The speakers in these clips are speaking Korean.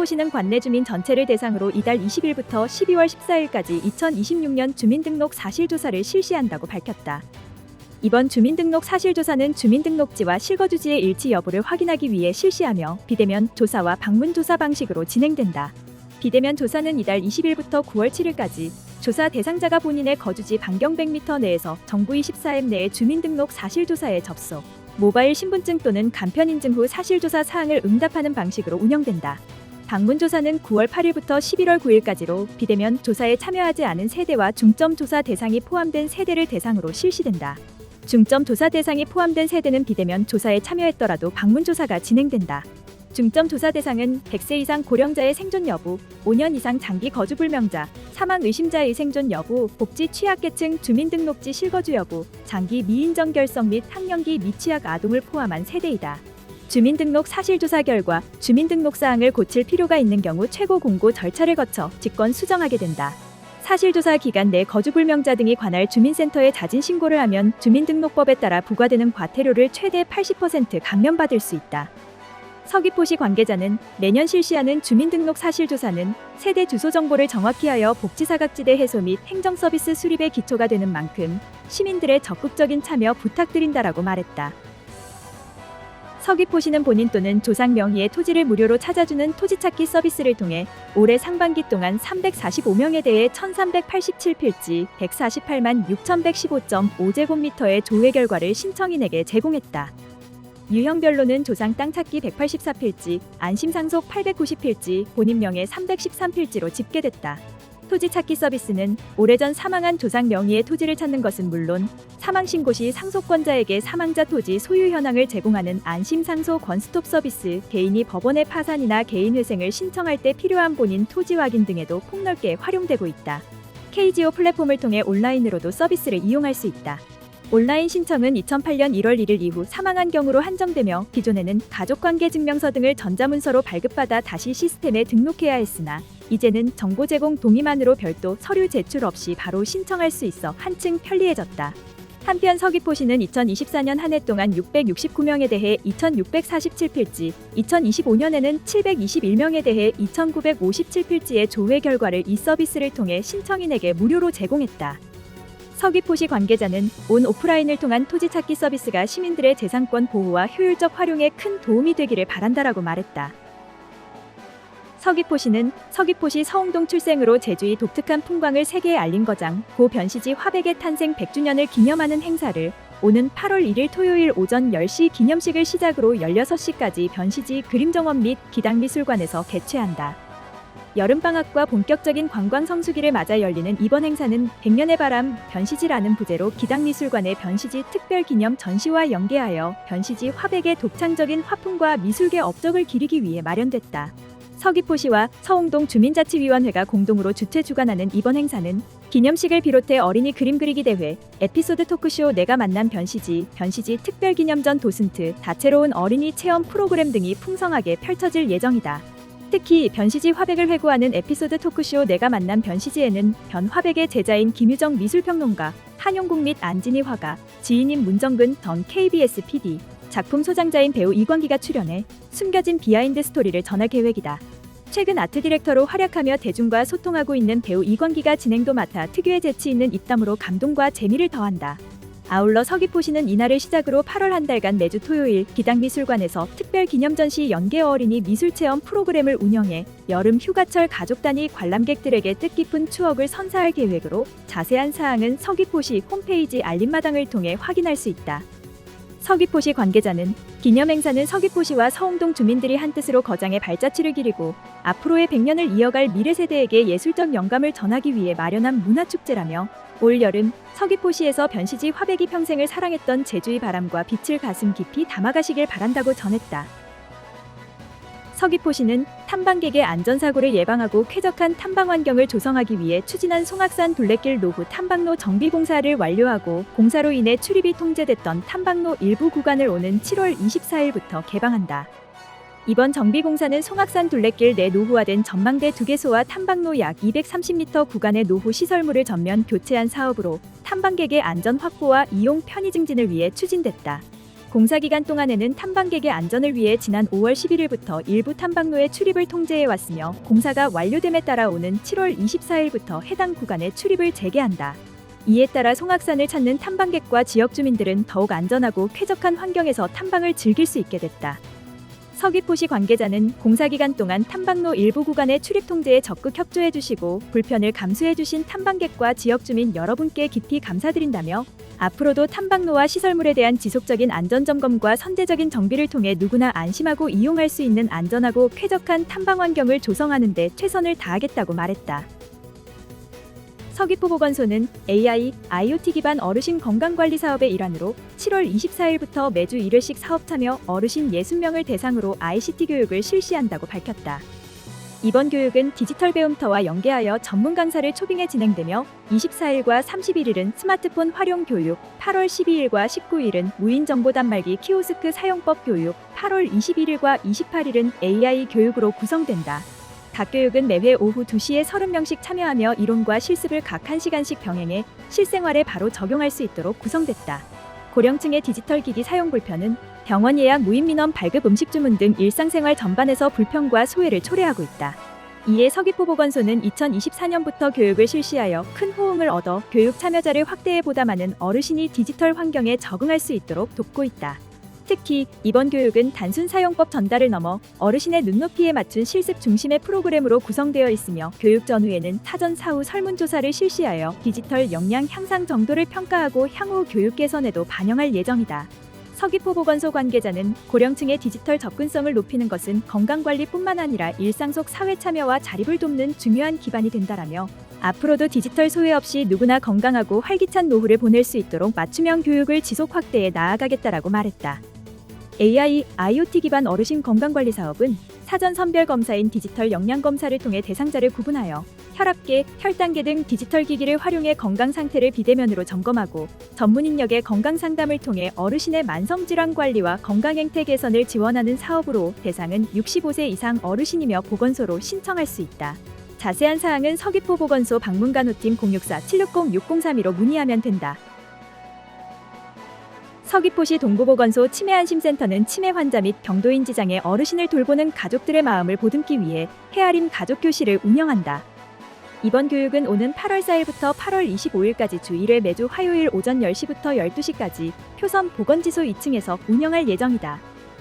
서귀포시는 관내 주민 전체를 대상으로 이달 20일부터 12월 14일까지 2026년 주민등록 사실조사를 실시한다고 밝혔다. 이번 주민등록 사실조사는 주민등록지와 실거주지의 일치 여부를 확인하기 위해 실시하며 비대면 조사와 방문조사 방식으로 진행된다. 비대면 조사는 이달 20일부터 9월 7일까지 조사 대상자가 본인의 거주지 반경 100m 내에서 정부24앱 내의 주민등록 사실조사에 접속, 모바일 신분증 또는 간편 인증 후 사실조사 사항을 응답하는 방식으로 운영된다. 방문조사는 9월 8일부터 11월 9일까지로 비대면 조사에 참여하지 않은 세대와 중점 조사 대상이 포함된 세대를 대상으로 실시된다. 중점 조사 대상이 포함된 세대는 비대면 조사에 참여했더라도 방문조사가 진행된다. 중점 조사 대상은 100세 이상 고령자의 생존 여부, 5년 이상 장기 거주 불명자, 사망 의심자의 생존 여부, 복지 취약계층 주민등록지 실거주 여부, 장기 미인정 결석 및 학령기 미취학 아동을 포함한 세대이다. 주민등록 사실조사 결과 주민등록 사항을 고칠 필요가 있는 경우 최고 공고 절차를 거쳐 직권 수정하게 된다. 사실조사 기간 내 거주불명자 등이 관할 주민센터에 자진 신고를 하면 주민등록법에 따라 부과되는 과태료를 최대 80% 감면받을 수 있다. 서귀포시 관계자는 매년 실시하는 주민등록 사실조사는 세대 주소 정보를 정확히 하여 복지사각지대 해소 및 행정서비스 수립의 기초가 되는 만큼 시민들의 적극적인 참여 부탁드린다라고 말했다. 서귀포시는 본인 또는 조상 명의의 토지를 무료로 찾아주는 토지찾기 서비스를 통해 올해 상반기 동안 345명에 대해 1387필지 148만 6115.5제곱미터의 조회 결과를 신청인에게 제공했다. 유형별로는 조상 땅 찾기 184필지, 안심 상속 890필지, 본인 명의 313필지로 집계됐다. 토지 찾기 서비스는 오래전 사망한 조상 명의의 토지를 찾는 것은 물론 사망 신고 시 상속권자에게 사망자 토지 소유 현황을 제공하는 안심 상속 원스톱 서비스, 개인이 법원의 파산이나 개인 회생을 신청할 때 필요한 본인 토지 확인 등에도 폭넓게 활용되고 있다. KGO 플랫폼을 통해 온라인으로도 서비스를 이용할 수 있다. 온라인 신청은 2008년 1월 1일 이후 사망한 경우로 한정되며 기존에는 가족관계증명서 등을 전자문서로 발급받아 다시 시스템에 등록해야 했으나 이제는 정보 제공 동의만으로 별도 서류 제출 없이 바로 신청할 수 있어 한층 편리해졌다. 한편 서귀포시는 2024년 한 해 동안 669명에 대해 2647필지, 2025년에는 721명에 대해 2957필지의 조회 결과를 이 서비스를 통해 신청인에게 무료로 제공했다. 서귀포시 관계자는 온 오프라인을 통한 토지 찾기 서비스가 시민들의 재산권 보호와 효율적 활용에 큰 도움이 되기를 바란다라고 말했다. 서귀포시는 서귀포시 서홍동 출생으로 제주의 독특한 풍광을 세계에 알린 거장 고 변시지 화백의 탄생 100주년을 기념하는 행사를 오는 8월 1일 토요일 오전 10시 기념식을 시작으로 16시까지 변시지 그림정원 및 기당미술관에서 개최한다. 여름방학과 본격적인 관광 성수기를 맞아 열리는 이번 행사는 100년의 바람, 변시지라는 부제로 기당미술관의 변시지 특별기념 전시와 연계하여 변시지 화백의 독창적인 화풍과 미술계 업적을 기리기 위해 마련됐다. 서귀포시와 서홍동 주민자치위원회가 공동으로 주최 주관하는 이번 행사는 기념식을 비롯해 어린이 그림 그리기 대회, 에피소드 토크쇼 내가 만난 변시지, 변시지 특별기념전 도슨트, 다채로운 어린이 체험 프로그램 등이 풍성하게 펼쳐질 예정이다. 특히 변시지 화백을 회고하는 에피소드 토크쇼 내가 만난 변시지에는 변화백의 제자인 김유정 미술평론가, 한용국 및 안진희 화가, 지인인 문정근 전 KBS PD, 작품 소장자인 배우 이광기가 출연해 숨겨진 비하인드 스토리를 전할 계획이다. 최근 아트 디렉터로 활약하며 대중과 소통하고 있는 배우 이광기가 진행도 맡아 특유의 재치 있는 입담으로 감동과 재미를 더한다. 아울러 서귀포시는 이날을 시작으로 8월 한 달간 매주 토요일 기당미술관에서 특별기념전시 연계 어린이 미술체험 프로그램을 운영해 여름 휴가철 가족 단위 관람객들에게 뜻깊은 추억을 선사할 계획으로 자세한 사항은 서귀포시 홈페이지 알림마당을 통해 확인할 수 있다. 서귀포시 관계자는 기념행사는 서귀포시와 서홍동 주민들이 한뜻으로 거장의 발자취를 기리고 앞으로의 100년을 이어갈 미래세대에게 예술적 영감을 전하기 위해 마련한 문화축제라며 올 여름 서귀포시에서 변시지 화백이 평생을 사랑했던 제주의 바람과 빛을 가슴 깊이 담아가시길 바란다고 전했다. 서귀포시는 탐방객의 안전사고를 예방하고 쾌적한 탐방 환경을 조성하기 위해 추진한 송악산 둘레길 노후 탐방로 정비 공사를 완료하고 공사로 인해 출입이 통제됐던 탐방로 일부 구간을 오는 7월 24일부터 개방한다. 이번 정비 공사는 송악산 둘레길 내 노후화된 전망대 2개소와 탐방로 약 230m 구간의 노후 시설물을 전면 교체한 사업으로 탐방객의 안전 확보와 이용 편의 증진을 위해 추진됐다. 공사 기간 동안에는 탐방객의 안전을 위해 지난 5월 11일부터 일부 탐방로의 출입을 통제해 왔으며 공사가 완료됨에 따라 오는 7월 24일부터 해당 구간의 출입을 재개한다. 이에 따라 송악산을 찾는 탐방객과 지역 주민들은 더욱 안전하고 쾌적한 환경에서 탐방을 즐길 수 있게 됐다. 서귀포시 관계자는 공사 기간 동안 탐방로 일부 구간의 출입 통제에 적극 협조해 주시고 불편을 감수해 주신 탐방객과 지역 주민 여러분께 깊이 감사드린다며 앞으로도 탐방로와 시설물에 대한 지속적인 안전 점검과 선제적인 정비를 통해 누구나 안심하고 이용할 수 있는 안전하고 쾌적한 탐방 환경을 조성하는 데 최선을 다하겠다고 말했다. 서귀포보건소는 AI, IoT 기반 어르신 건강관리 사업의 일환으로 7월 24일부터 매주 1회씩 사업 참여 어르신 60명을 대상으로 ICT 교육을 실시한다고 밝혔다. 이번 교육은 디지털 배움터와 연계하여 전문 강사를 초빙해 진행되며 24일과 31일은 스마트폰 활용 교육, 8월 12일과 19일은 무인 정보 단말기 키오스크 사용법 교육, 8월 21일과 28일은 AI 교육으로 구성된다. 각 교육은 매회 오후 2시에 30명씩 참여하며 이론과 실습을 각 1시간씩 병행해 실생활에 바로 적용할 수 있도록 구성됐다. 고령층의 디지털 기기 사용 불편은 병원 예약, 무인 민원 발급, 음식 주문 등 일상생활 전반에서 불편과 소외를 초래하고 있다. 이에 서귀포보건소는 2024년부터 교육을 실시하여 큰 호응을 얻어 교육 참여자를 확대해 보다 많은 어르신이 디지털 환경에 적응할 수 있도록 돕고 있다. 특히 이번 교육은 단순 사용법 전달을 넘어 어르신의 눈높이에 맞춘 실습 중심의 프로그램으로 구성되어 있으며 교육 전후에는 사전 사후 설문조사를 실시하여 디지털 역량 향상 정도를 평가하고 향후 교육 개선에도 반영할 예정이다. 서귀포보건소 관계자는 고령층의 디지털 접근성을 높이는 것은 건강관리뿐만 아니라 일상 속 사회 참여와 자립을 돕는 중요한 기반이 된다라며 앞으로도 디지털 소외 없이 누구나 건강하고 활기찬 노후를 보낼 수 있도록 맞춤형 교육을 지속 확대해 나아가겠다라고 말했다. AI, IoT 기반 어르신 건강관리 사업은 사전 선별 검사인 디지털 역량 검사를 통해 대상자를 구분하여 혈압계, 혈당계 등 디지털 기기를 활용해 건강 상태를 비대면으로 점검하고 전문 인력의 건강 상담을 통해 어르신의 만성 질환 관리와 건강 행태 개선을 지원하는 사업으로 대상은 65세 이상 어르신이며 보건소로 신청할 수 있다. 자세한 사항은 서귀포보건소 방문간호팀 064-760-6032로 문의하면 된다. 서귀포시 동부보건소 치매안심센터는 치매 환자 및 경도인 지장의 어르신을 돌보는 가족들의 마음을 보듬기 위해 헤아림 가족교실을 운영한다. 이번 교육은 오는 8월 4일부터 8월 25일까지 주 1회 매주 화요일 오전 10시부터 12시까지 표선 보건지소 2층에서 운영할 예정이다.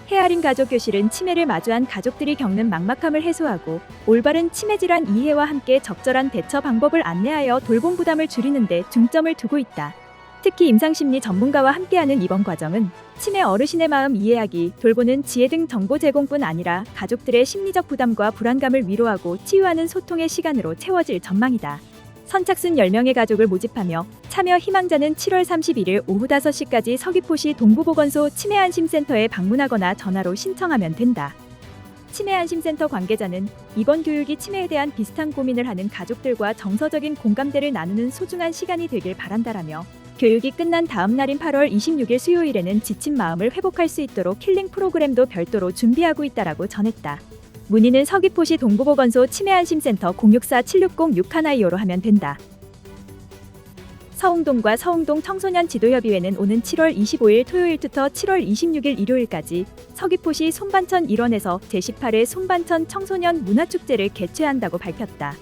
헤아림 가족교실은 치매를 마주한 가족들이 겪는 막막함을 해소하고 올바른 치매 질환 이해와 함께 적절한 대처 방법을 안내하여 돌봄 부담을 줄이는 데 중점을 두고 있다. 특히 임상심리 전문가와 함께하는 이번 과정은 치매 어르신의 마음 이해하기, 돌보는 지혜 등 정보 제공뿐 아니라 가족들의 심리적 부담과 불안감을 위로하고 치유하는 소통의 시간으로 채워질 전망이다. 선착순 10명의 가족을 모집하며 참여 희망자는 7월 31일 오후 5시까지 서귀포시 동부보건소 치매안심센터에 방문하거나 전화로 신청하면 된다. 치매안심센터 관계자는 이번 교육이 치매에 대한 비슷한 고민을 하는 가족들과 정서적인 공감대를 나누는 소중한 시간이 되길 바란다라며 교육이 끝난 다음 날인 8월 26일 수요일에는 지친 마음을 회복할 수 있도록 힐링 프로그램도 별도로 준비하고 있다라고 전했다. 문의는 서귀포시 동부보건소 치매안심센터 064-760-6125로 하면 된다. 서흥동과 서흥동 청소년 지도협의회는 오는 7월 25일 토요일부터 7월 26일 일요일까지 서귀포시 손반천 일원에서 제18회 손반천 청소년 문화축제를 개최한다고 밝혔다.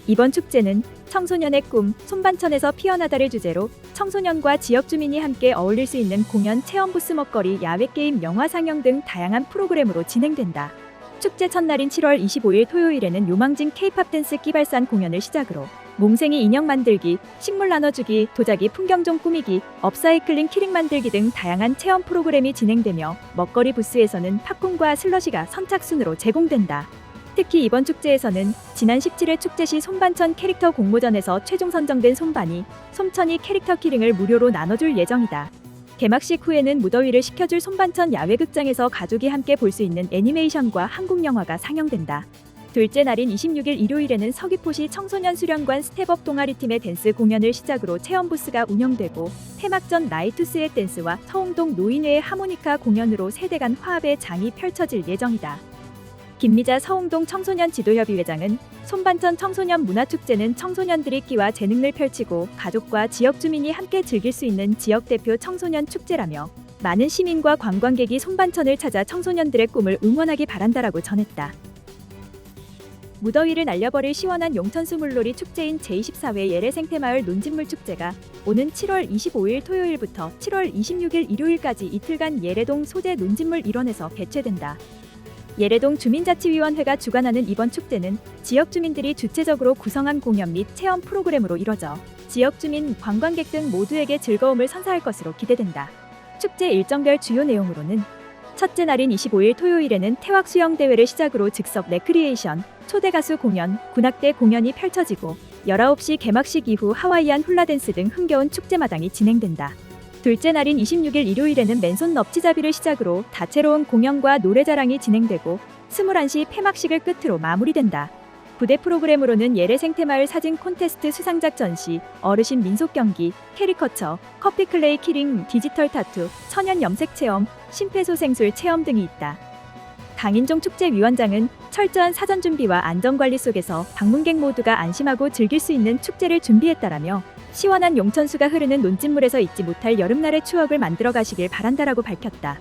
이번 축제는 청소년의 꿈, 손반천에서 피어나다를 주제로 청소년과 지역 주민이 함께 어울릴 수 있는 공연, 체험 부스, 먹거리, 야외 게임, 영화 상영 등 다양한 프로그램으로 진행된다. 축제 첫날인 7월 25일 토요일에는 요망진 K-팝 댄스 끼발산 공연을 시작으로 몽생이 인형 만들기, 식물 나눠주기, 도자기 풍경종 꾸미기, 업사이클링 키링 만들기 등 다양한 체험 프로그램이 진행되며 먹거리 부스에서는 팝콘과 슬러시가 선착순으로 제공된다. 특히 이번 축제에서는 지난 17회 축제 시 손반천 캐릭터 공모전에서 최종 선정된 손반이, 솜천이 캐릭터 키링을 무료로 나눠줄 예정이다. 개막식 후에는 무더위를 식혀줄 손반천 야외극장에서 가족이 함께 볼 수 있는 애니메이션과 한국 영화가 상영된다. 둘째 날인 26일 일요일에는 서귀포시 청소년 수련관 스텝업 동아리팀의 댄스 공연을 시작으로 체험 부스가 운영되고 폐막전 나이투스의 댄스와 서흥동 노인회의 하모니카 공연으로 세대 간 화합의 장이 펼쳐질 예정이다. 김미자 서흥동 청소년 지도협의회장은 손반천 청소년 문화축제는 청소년들이 끼와 재능을 펼치고 가족과 지역 주민이 함께 즐길 수 있는 지역 대표 청소년 축제라며 많은 시민과 관광객이 손반천을 찾아 청소년들의 꿈을 응원하기 바란다라고 전했다. 무더위를 날려버릴 시원한 용천수 물놀이 축제인 제24회 예래생태마을 논진물 축제가 오는 7월 25일 토요일부터 7월 26일 일요일까지 이틀간 예래동 소재 논진물 일원에서 개최된다. 예래동 주민자치위원회가 주관하는 이번 축제는 지역 주민들이 주체적으로 구성한 공연 및 체험 프로그램으로 이뤄져 지역 주민, 관광객 등 모두에게 즐거움을 선사할 것으로 기대된다. 축제 일정별 주요 내용으로는 첫째 날인 25일 토요일에는 태왁 수영 대회를 시작으로 즉석 레크리에이션, 초대 가수 공연, 군악대 공연이 펼쳐지고 19시 개막식 이후 하와이안 훌라댄스 등 흥겨운 축제 마당이 진행된다. 둘째 날인 26일 일요일에는 맨손 넙치잡이를 시작으로 다채로운 공연과 노래자랑이 진행되고 21시 폐막식을 끝으로 마무리된다. 부대 프로그램으로는 예래생태마을 사진 콘테스트 수상작 전시, 어르신 민속 경기, 캐리커처, 커피 클레이 키링, 디지털 타투, 천연 염색 체험, 심폐소생술 체험 등이 있다. 강인종 축제위원장은 철저한 사전 준비와 안전관리 속에서 방문객 모두가 안심하고 즐길 수 있는 축제를 준비했다라며 시원한 용천수가 흐르는 논진물에서 잊지 못할 여름날의 추억을 만들어 가시길 바란다라고 밝혔다.